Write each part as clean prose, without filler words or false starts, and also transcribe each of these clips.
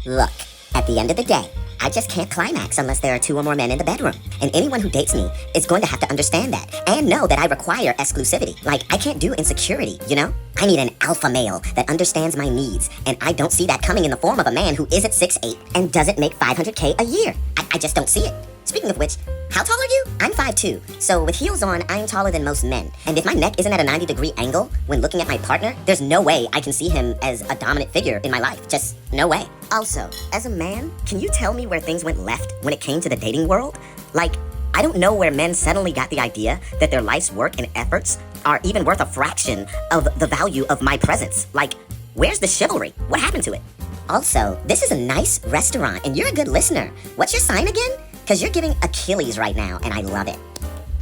Look, at the end of the day, I just can't climax unless there are 2 or more men in the bedroom. And anyone who dates me is going to have to understand that and know that I require exclusivity. Like, I can't do insecurity, you know? I need an alpha male that understands my needs, and I don't see that coming in the form of a man who isn't 6'8" and doesn't make $500K a year. I just don't see it. Speaking of which, how tall are you? I'm 5'2", so with heels on, I'm taller than most men. And if my neck isn't at a 90-degree angle when looking at my partner, there's no way I can see him as a dominant figure in my life. Just no way. Also, as a man, can you tell me where things went left when it came to the dating world? Like, I don't know where men suddenly got the idea that their life's work and efforts are even worth a fraction of the value of my presence. Like, where's the chivalry? What happened to it? Also, this is a nice restaurant, and you're a good listener. What's your sign again? Because you're giving Achilles right now, and I love it.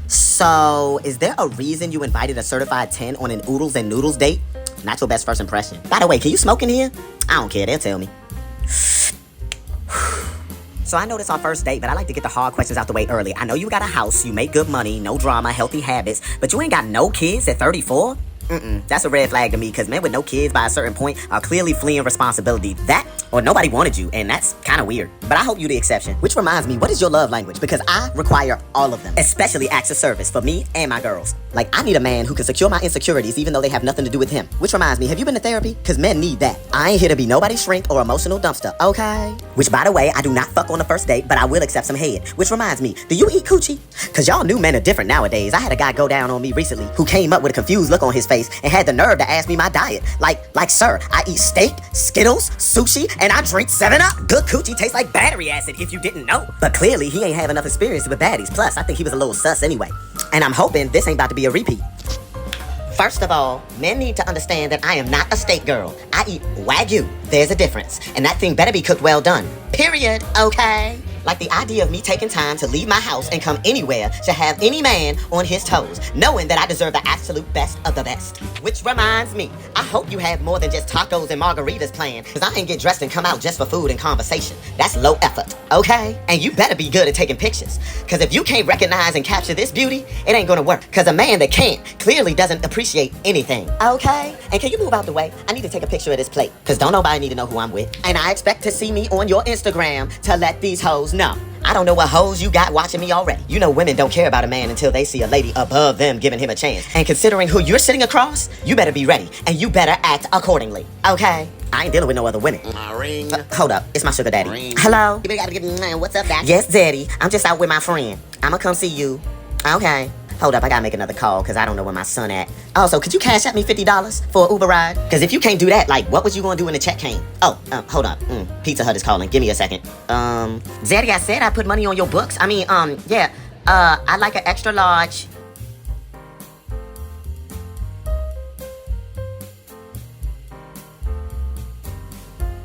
So, is there a reason you invited a certified 10 on an oodles and noodles date? Not your best first impression. By the way, can you smoke in here? I don't care, they'll tell me. So I know this our first date, but I like to get the hard questions out the way early. I know you got a house, you make good money, no drama, healthy habits, but you ain't got no kids at 34? That's a red flag to me, because men with no kids by a certain point are clearly fleeing responsibility. That, or nobody wanted you, and that's kind of weird. But I hope you're the exception. Which reminds me, what is your love language? Because I require all of them, especially acts of service for me and my girls. Like, I need a man who can secure my insecurities even though they have nothing to do with him. Which reminds me, have you been to therapy? Because men need that. I ain't here to be nobody's shrink or emotional dumpster, okay? Which, by the way, I do not fuck on the first date, but I will accept some head. Which reminds me, do you eat coochie? Because y'all new men are different nowadays. I had a guy go down on me recently who came up with a confused look on his face and had the nerve to ask me my diet. Like, sir, I eat steak, Skittles, sushi, and I drink 7-Up. Good coochie tastes like battery acid if you didn't know. But clearly, he ain't have enough experience with baddies. Plus, I think he was a little sus anyway. And I'm hoping this ain't about to be a repeat. First of all, men need to understand that I am not a steak girl. I eat Wagyu. There's a difference. And that thing better be cooked well done. Period. Okay? Like, the idea of me taking time to leave my house and come anywhere should have any man on his toes, knowing that I deserve the absolute best of the best. Which reminds me, I hope you have more than just tacos and margaritas planned, because I ain't get dressed and come out just for food and conversation. That's low effort, okay? And you better be good at taking pictures, because if you can't recognize and capture this beauty, it ain't gonna work, because a man that can't clearly doesn't appreciate anything, okay? And can you move out the way? I need to take a picture of this plate, because don't nobody need to know who I'm with. And I expect to see me on your Instagram to let these hoes know. I don't know what hoes you got watching me already. You know women don't care about a man until they see a lady above them giving him a chance. And considering who you're sitting across, you better be ready. And you better act accordingly. Okay? I ain't dealing with no other women. Ring. Hold up. It's my sugar daddy. Ring. Hello? You gotta get, what's up, Daddy? Yes, daddy. I'm just out with my friend. I'ma come see you. Okay. Hold up, I gotta make another call, because I don't know where my son at. Also, could you cash at me $50 for an Uber ride? Because if you can't do that, like, what was you gonna do when the check came? Oh, hold up. Pizza Hut is calling. Give me a second. Daddy, I said I put money on your books. I mean, yeah. I'd like an extra large